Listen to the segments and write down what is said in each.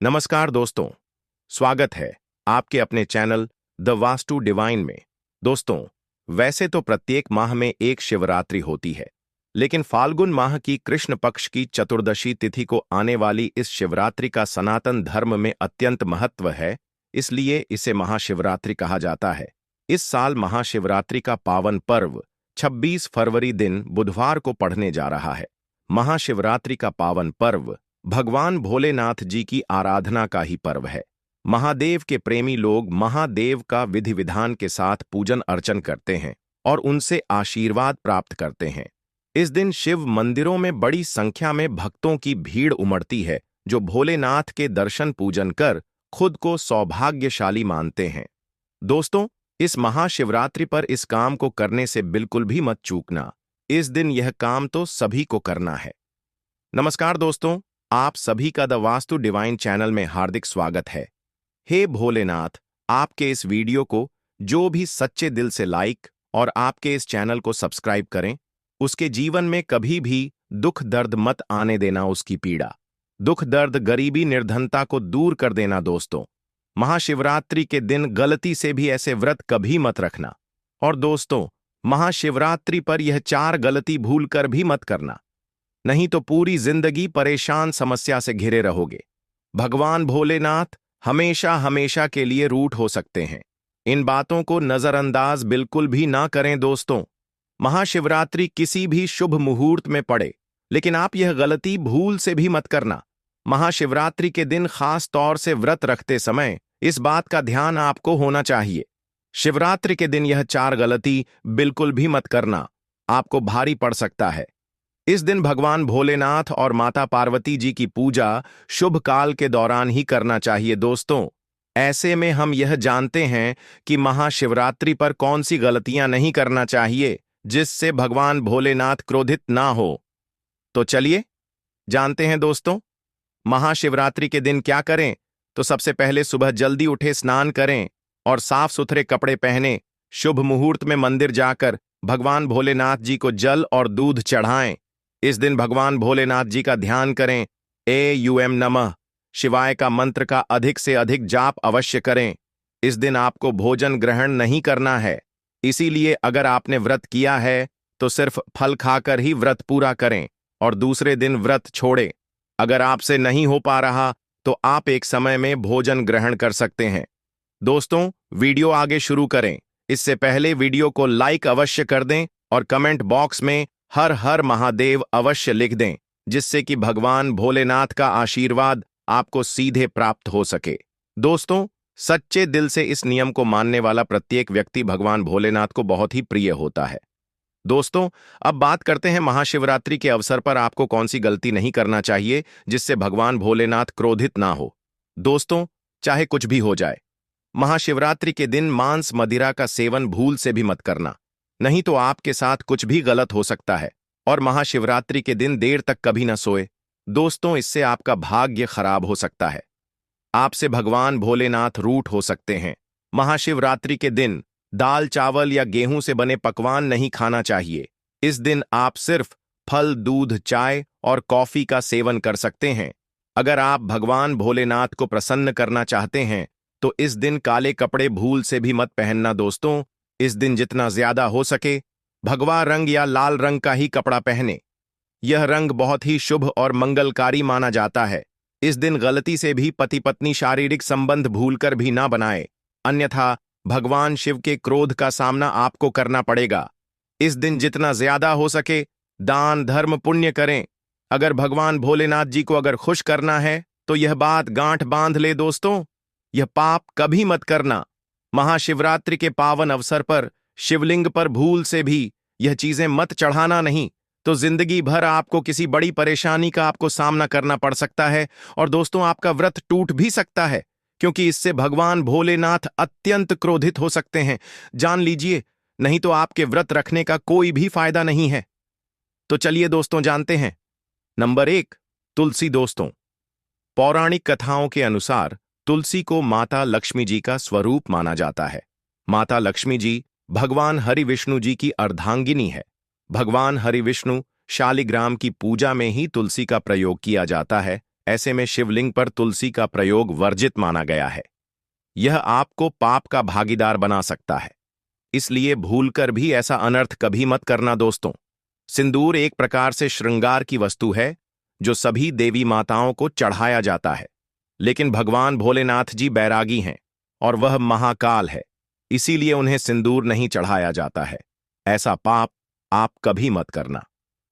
नमस्कार दोस्तों, स्वागत है आपके अपने चैनल द वास्तु डिवाइन में। दोस्तों, वैसे तो प्रत्येक माह में एक शिवरात्रि होती है, लेकिन फाल्गुन माह की कृष्ण पक्ष की चतुर्दशी तिथि को आने वाली इस शिवरात्रि का सनातन धर्म में अत्यंत महत्व है, इसलिए इसे महाशिवरात्रि कहा जाता है। इस साल महाशिवरात्रि का पावन पर्व 26 फरवरी दिन बुधवार को पड़ने जा रहा है। महाशिवरात्रि का पावन पर्व भगवान भोलेनाथ जी की आराधना का ही पर्व है। महादेव के प्रेमी लोग महादेव का विधि विधान के साथ पूजन अर्चन करते हैं और उनसे आशीर्वाद प्राप्त करते हैं। इस दिन शिव मंदिरों में बड़ी संख्या में भक्तों की भीड़ उमड़ती है, जो भोलेनाथ के दर्शन पूजन कर खुद को सौभाग्यशाली मानते हैं। दोस्तों, इस महाशिवरात्रि पर इस काम को करने से बिल्कुल भी मत चूकना। इस दिन यह काम तो सभी को करना है। नमस्कार दोस्तों, आप सभी का द वास्तु डिवाइन चैनल में हार्दिक स्वागत है। हे भोलेनाथ, आपके इस वीडियो को जो भी सच्चे दिल से लाइक और आपके इस चैनल को सब्सक्राइब करें, उसके जीवन में कभी भी दुख दर्द मत आने देना। उसकी पीड़ा, दुख दर्द, गरीबी, निर्धनता को दूर कर देना। दोस्तों, महाशिवरात्रि के दिन गलती से भी ऐसे व्रत कभी मत रखना। और दोस्तों, महाशिवरात्रि पर यह 4 गलती भूल कर भी मत करना, नहीं तो पूरी जिंदगी परेशान समस्या से घिरे रहोगे। भगवान भोलेनाथ हमेशा हमेशा के लिए रूठ हो सकते हैं। इन बातों को नजरअंदाज बिल्कुल भी ना करें। दोस्तों, महाशिवरात्रि किसी भी शुभ मुहूर्त में पड़े, लेकिन आप यह गलती भूल से भी मत करना। महाशिवरात्रि के दिन खास तौर से व्रत रखते समय इस बात का ध्यान आपको होना चाहिए। शिवरात्रि के दिन यह 4 गलती बिल्कुल भी मत करना, आपको भारी पड़ सकता है। इस दिन भगवान भोलेनाथ और माता पार्वती जी की पूजा शुभ काल के दौरान ही करना चाहिए। दोस्तों, ऐसे में हम यह जानते हैं कि महाशिवरात्रि पर कौन सी गलतियां नहीं करना चाहिए, जिससे भगवान भोलेनाथ क्रोधित ना हो। तो चलिए जानते हैं दोस्तों, महाशिवरात्रि के दिन क्या करें। तो सबसे पहले सुबह जल्दी उठे, स्नान करें और साफ सुथरे कपड़े पहने शुभ मुहूर्त में मंदिर जाकर भगवान भोलेनाथ जी को जल और दूध चढ़ाएं। इस दिन भगवान भोलेनाथ जी का ध्यान करें। एयूएम नमः शिवाय का मंत्र का अधिक से अधिक जाप अवश्य करें। इस दिन आपको भोजन ग्रहण नहीं करना है, इसीलिए अगर आपने व्रत किया है तो सिर्फ फल खाकर ही व्रत पूरा करें और दूसरे दिन व्रत छोड़ें। अगर आपसे नहीं हो पा रहा तो आप एक समय में भोजन ग्रहण कर सकते हैं। दोस्तों, वीडियो आगे शुरू करें इससे पहले वीडियो को लाइक अवश्य कर दें और कमेंट बॉक्स में हर हर महादेव अवश्य लिख दें, जिससे कि भगवान भोलेनाथ का आशीर्वाद आपको सीधे प्राप्त हो सके। दोस्तों, सच्चे दिल से इस नियम को मानने वाला प्रत्येक व्यक्ति भगवान भोलेनाथ को बहुत ही प्रिय होता है। दोस्तों, अब बात करते हैं महाशिवरात्रि के अवसर पर आपको कौन सी गलती नहीं करना चाहिए, जिससे भगवान भोलेनाथ क्रोधित ना हो। दोस्तों, चाहे कुछ भी हो जाए, महाशिवरात्रि के दिन मांस मदिरा का सेवन भूल से भी मत करना, नहीं तो आपके साथ कुछ भी गलत हो सकता है। और महाशिवरात्रि के दिन देर तक कभी न सोए। दोस्तों, इससे आपका भाग्य खराब हो सकता है, आपसे भगवान भोलेनाथ रूठ हो सकते हैं। महाशिवरात्रि के दिन दाल, चावल या गेहूं से बने पकवान नहीं खाना चाहिए। इस दिन आप सिर्फ फल, दूध, चाय और कॉफी का सेवन कर सकते हैं। अगर आप भगवान भोलेनाथ को प्रसन्न करना चाहते हैं तो इस दिन काले कपड़े भूल से भी मत पहनना। दोस्तों, इस दिन जितना ज्यादा हो सके भगवा रंग या लाल रंग का ही कपड़ा पहने। यह रंग बहुत ही शुभ और मंगलकारी माना जाता है। इस दिन गलती से भी पति पत्नी शारीरिक संबंध भूलकर भी ना बनाए, अन्यथा भगवान शिव के क्रोध का सामना आपको करना पड़ेगा। इस दिन जितना ज्यादा हो सके दान, धर्म, पुण्य करें। अगर भगवान भोलेनाथ जी को अगर खुश करना है तो यह बात गांठ बांध ले। दोस्तों, यह पाप कभी मत करना। महाशिवरात्रि के पावन अवसर पर शिवलिंग पर भूल से भी यह चीजें मत चढ़ाना, नहीं तो जिंदगी भर आपको किसी बड़ी परेशानी का आपको सामना करना पड़ सकता है। और दोस्तों, आपका व्रत टूट भी सकता है, क्योंकि इससे भगवान भोलेनाथ अत्यंत क्रोधित हो सकते हैं। जान लीजिए, नहीं तो आपके व्रत रखने का कोई भी फायदा नहीं है। तो चलिए दोस्तों, जानते हैं। नंबर 1, तुलसी। दोस्तों, पौराणिक कथाओं के अनुसार तुलसी को माता लक्ष्मी जी का स्वरूप माना जाता है। माता लक्ष्मी जी भगवान हरि विष्णु जी की अर्धांगिनी है। भगवान हरि विष्णु शालिग्राम की पूजा में ही तुलसी का प्रयोग किया जाता है, ऐसे में शिवलिंग पर तुलसी का प्रयोग वर्जित माना गया है। यह आपको पाप का भागीदार बना सकता है, इसलिए भूलकर भी ऐसा अनर्थ कभी मत करना दोस्तों। सिंदूर एक प्रकार से श्रृंगार की वस्तु है जो सभी देवी माताओं को चढ़ाया जाता है, लेकिन भगवान भोलेनाथ जी बैरागी हैं और वह महाकाल है, इसीलिए उन्हें सिंदूर नहीं चढ़ाया जाता है। ऐसा पाप आप कभी मत करना।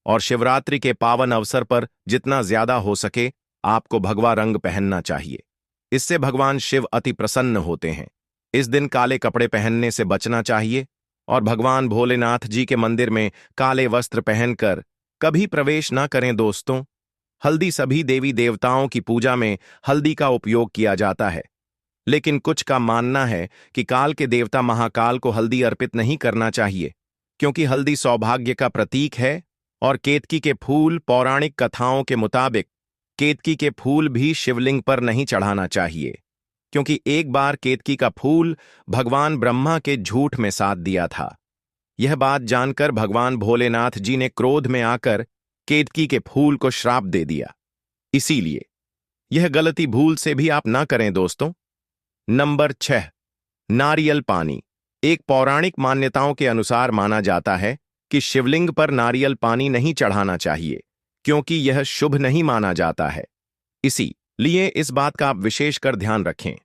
और शिवरात्रि के पावन अवसर पर जितना ज्यादा हो सके आपको भगवा रंग पहनना चाहिए, इससे भगवान शिव अति प्रसन्न होते हैं। इस दिन काले कपड़े पहनने से बचना चाहिए और भगवान भोलेनाथ जी के मंदिर में काले वस्त्र पहनकर कभी प्रवेश ना करें दोस्तों। हल्दी सभी देवी देवताओं की पूजा में हल्दी का उपयोग किया जाता है, लेकिन कुछ का मानना है कि काल के देवता महाकाल को हल्दी अर्पित नहीं करना चाहिए, क्योंकि हल्दी सौभाग्य का प्रतीक है। और केतकी के फूल, पौराणिक कथाओं के मुताबिक केतकी के फूल भी शिवलिंग पर नहीं चढ़ाना चाहिए, क्योंकि एक बार केतकी का फूल भगवान ब्रह्मा के झूठ में साथ दिया था। यह बात जानकर भगवान भोलेनाथ जी ने क्रोध में आकर केतकी के फूल को श्राप दे दिया, इसीलिए यह गलती भूल से भी आप ना करें दोस्तों। नंबर 6, नारियल पानी। एक पौराणिक मान्यताओं के अनुसार माना जाता है कि शिवलिंग पर नारियल पानी नहीं चढ़ाना चाहिए, क्योंकि यह शुभ नहीं माना जाता है, इसीलिए इस बात का आप विशेषकर ध्यान रखें।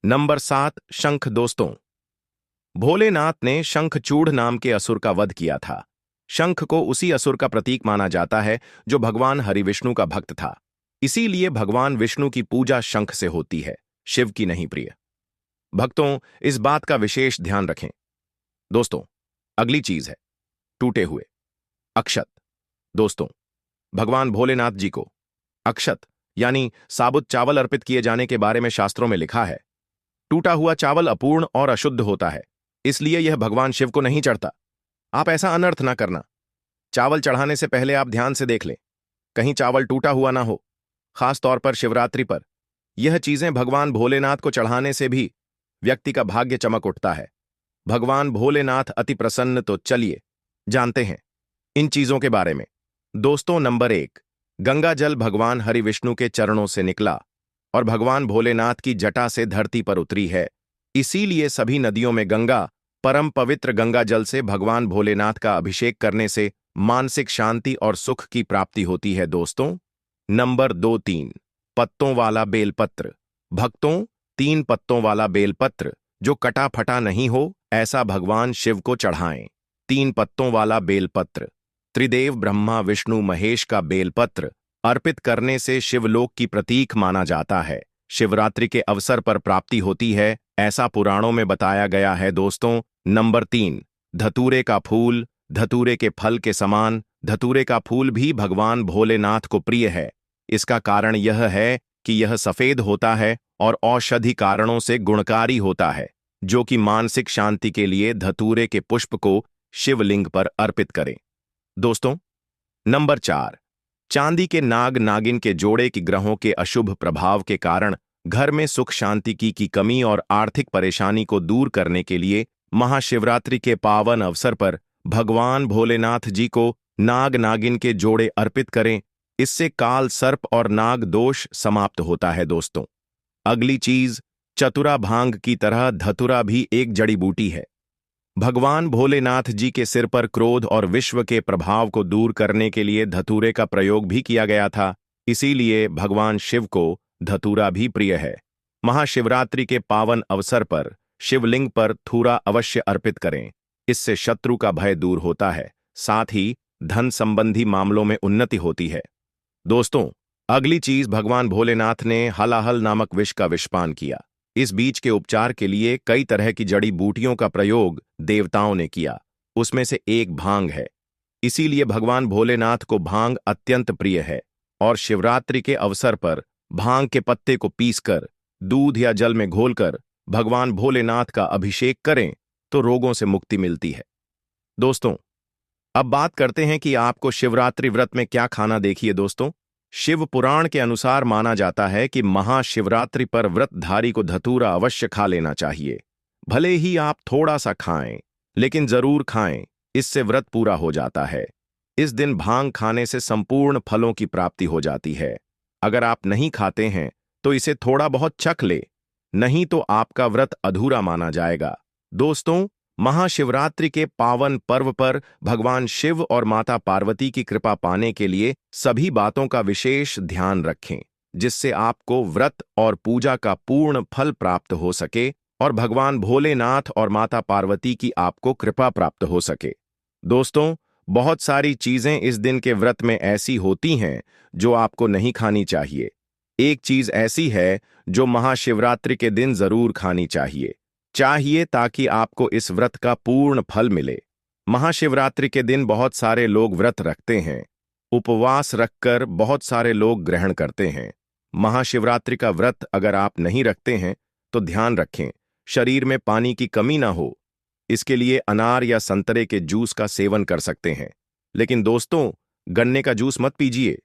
नंबर 7, शंख। दोस्तों, भोलेनाथ ने शंखचूड़ नाम के असुर का वध किया था। शंख को उसी असुर का प्रतीक माना जाता है जो भगवान हरिविष्णु का भक्त था, इसीलिए भगवान विष्णु की पूजा शंख से होती है, शिव की नहीं प्रिय। भक्तों, इस बात का विशेष ध्यान रखें। दोस्तों, अगली चीज है टूटे हुए अक्षत। दोस्तों, भगवान भोलेनाथ जी को अक्षत यानी साबुत चावल अर्पित किए जाने के बारे में शास्त्रों में लिखा है। टूटा हुआ चावल अपूर्ण और अशुद्ध होता है, इसलिए यह भगवान शिव को नहीं चढ़ता। आप ऐसा अनर्थ ना करना। चावल चढ़ाने से पहले आप ध्यान से देख लें, कहीं चावल टूटा हुआ ना हो, खास तौर पर शिवरात्रि पर। यह चीजें भगवान भोलेनाथ को चढ़ाने से भी व्यक्ति का भाग्य चमक उठता है। भगवान भोलेनाथ अति प्रसन्न। तो चलिए जानते हैं इन चीजों के बारे में। दोस्तों, नंबर 1, गंगा जल भगवान हरिविष्णु के चरणों से निकला और भगवान भोलेनाथ की जटा से धरती पर उतरी है, इसीलिए सभी नदियों में गंगा, परम पवित्र गंगा जल से भगवान भोलेनाथ का अभिषेक करने से मानसिक शांति और सुख की प्राप्ति होती है दोस्तों। नंबर 2, 3 पत्तों वाला बेलपत्र। भक्तों, 3 पत्तों वाला बेलपत्र जो कटा फटा नहीं हो, ऐसा भगवान शिव को चढ़ाएं। 3 पत्तों वाला बेलपत्र। त्रिदेव ब्रह्मा विष्णु महेश का बेलपत्र अर्पित करने से शिवलोक की प्रतीक माना जाता है। शिवरात्रि के अवसर पर प्राप्ति होती है, ऐसा पुराणों में बताया गया है दोस्तों। नंबर 3, धतूरे का फूल। धतूरे के फल के समान धतूरे का फूल भी भगवान भोलेनाथ को प्रिय है। इसका कारण यह है कि यह सफेद होता है और औषधि कारणों से गुणकारी होता है, जो कि मानसिक शांति के लिए धतूरे के पुष्प को शिवलिंग पर अर्पित करें। दोस्तों, नंबर 4, चांदी के नाग नागिन के जोड़े की ग्रहों के अशुभ प्रभाव के कारण घर में सुख शांति की कमी और आर्थिक परेशानी को दूर करने के लिए महाशिवरात्रि के पावन अवसर पर भगवान भोलेनाथ जी को नाग नागिन के जोड़े अर्पित करें। इससे काल सर्प और नाग दोष समाप्त होता है दोस्तों। अगली चीज, चतुरा भांग की तरह धतुरा भी एक जड़ी बूटी है। भगवान भोलेनाथ जी के सिर पर क्रोध और विश्व के प्रभाव को दूर करने के लिए धतूरे का प्रयोग भी किया गया था, इसीलिए भगवान शिव को धतूरा भी प्रिय है। महाशिवरात्रि के पावन अवसर पर शिवलिंग पर धतूरा अवश्य अर्पित करें, इससे शत्रु का भय दूर होता है, साथ ही धन संबंधी मामलों में उन्नति होती है। दोस्तों, अगली चीज, भगवान भोलेनाथ ने हलाहल नामक विष का विषपान किया। इस बीज के उपचार के लिए कई तरह की जड़ी बूटियों का प्रयोग देवताओं ने किया, उसमें से एक भांग है। इसीलिए भगवान भोलेनाथ को भांग अत्यंत प्रिय है और शिवरात्रि के अवसर पर भांग के पत्ते को पीसकर दूध या जल में घोलकर भगवान भोलेनाथ का अभिषेक करें तो रोगों से मुक्ति मिलती है। दोस्तों, अब बात करते हैं कि आपको शिवरात्रि व्रत में क्या खाना। देखिए दोस्तों, शिव पुराण के अनुसार माना जाता है कि महाशिवरात्रि पर व्रतधारी को धतूरा अवश्य खा लेना चाहिए। भले ही आप थोड़ा सा खाएं, लेकिन जरूर खाएं, इससे व्रत पूरा हो जाता है। इस दिन भांग खाने से संपूर्ण फलों की प्राप्ति हो जाती है। अगर आप नहीं खाते हैं तो इसे थोड़ा बहुत चख ले, नहीं तो आपका व्रत अधूरा माना जाएगा। दोस्तों, महाशिवरात्रि के पावन पर्व पर भगवान शिव और माता पार्वती की कृपा पाने के लिए सभी बातों का विशेष ध्यान रखें, जिससे आपको व्रत और पूजा का पूर्ण फल प्राप्त हो सके और भगवान भोलेनाथ और माता पार्वती की आपको कृपा प्राप्त हो सके। दोस्तों, बहुत सारी चीजें इस दिन के व्रत में ऐसी होती हैं जो आपको नहीं खानी चाहिए। एक चीज ऐसी है जो महाशिवरात्रि के दिन जरूर खानी चाहिए ताकि आपको इस व्रत का पूर्ण फल मिले। महाशिवरात्रि के दिन बहुत सारे लोग व्रत रखते हैं, उपवास रखकर बहुत सारे लोग ग्रहण करते हैं। महाशिवरात्रि का व्रत अगर आप नहीं रखते हैं तो ध्यान रखें, शरीर में पानी की कमी ना हो। इसके लिए अनार या संतरे के जूस का सेवन कर सकते हैं, लेकिन दोस्तों, गन्ने का जूस मत पीजिए।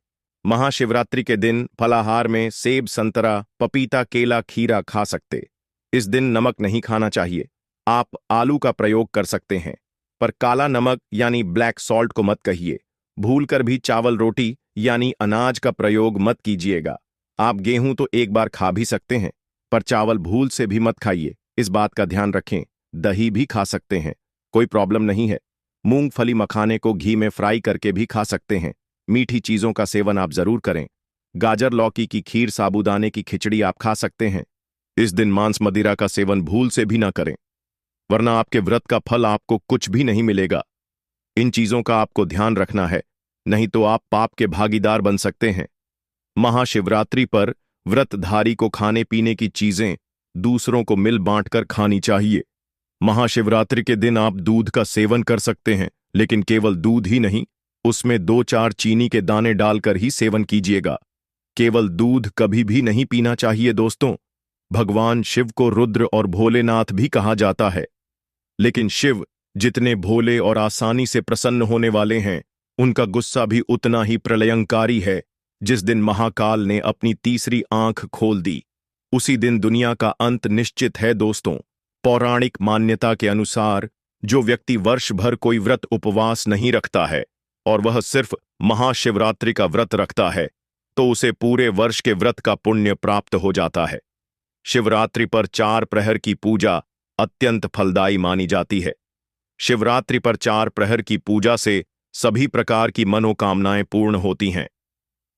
महाशिवरात्रि के दिन फलाहार में सेब, संतरा, पपीता, केला, खीरा खा सकते। इस दिन नमक नहीं खाना चाहिए। आप आलू का प्रयोग कर सकते हैं, पर काला नमक यानी ब्लैक सॉल्ट को मत कहिए। भूलकर भी चावल रोटी यानी अनाज का प्रयोग मत कीजिएगा। आप गेहूं तो एक बार खा भी सकते हैं, पर चावल भूल से भी मत खाइए, इस बात का ध्यान रखें। दही भी खा सकते हैं, कोई प्रॉब्लम नहीं है। मूंगफली मखाने को घी में फ्राई करके भी खा सकते हैं। मीठी चीजों का सेवन आप जरूर करें। गाजर लौकी की खीर, साबूदाने की खिचड़ी आप खा सकते हैं। इस दिन मांस मदिरा का सेवन भूल से भी ना करें, वरना आपके व्रत का फल आपको कुछ भी नहीं मिलेगा। इन चीजों का आपको ध्यान रखना है, नहीं तो आप पाप के भागीदार बन सकते हैं। महाशिवरात्रि पर व्रतधारी को खाने पीने की चीजें दूसरों को मिल बांटकर खानी चाहिए। महाशिवरात्रि के दिन आप दूध का सेवन कर सकते हैं, लेकिन केवल दूध ही नहीं, उसमें 2-4 चीनी के दाने डालकर ही सेवन कीजिएगा। केवल दूध कभी भी नहीं पीना चाहिए। दोस्तों, भगवान शिव को रुद्र और भोलेनाथ भी कहा जाता है, लेकिन शिव जितने भोले और आसानी से प्रसन्न होने वाले हैं, उनका गुस्सा भी उतना ही प्रलयंकारी है। जिस दिन महाकाल ने अपनी तीसरी आंख खोल दी, उसी दिन दुनिया का अंत निश्चित है। दोस्तों, पौराणिक मान्यता के अनुसार जो व्यक्ति वर्ष भर कोई व्रत उपवास नहीं रखता है और वह सिर्फ महाशिवरात्रि का व्रत रखता है, तो उसे पूरे वर्ष के व्रत का पुण्य प्राप्त हो जाता है। शिवरात्रि पर 4 प्रहर की पूजा अत्यंत फलदायी मानी जाती है। शिवरात्रि पर 4 प्रहर की पूजा से सभी प्रकार की मनोकामनाएं पूर्ण होती हैं।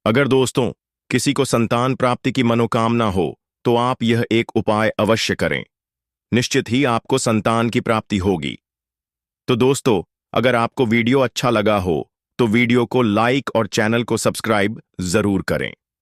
अगर दोस्तों किसी को संतान प्राप्ति की मनोकामना हो तो आप यह एक उपाय अवश्य करें, निश्चित ही आपको संतान की प्राप्ति होगी। तो दोस्तों, अगर आपको वीडियो अच्छा लगा हो तो वीडियो को लाइक और चैनल को सब्सक्राइब जरूर करें।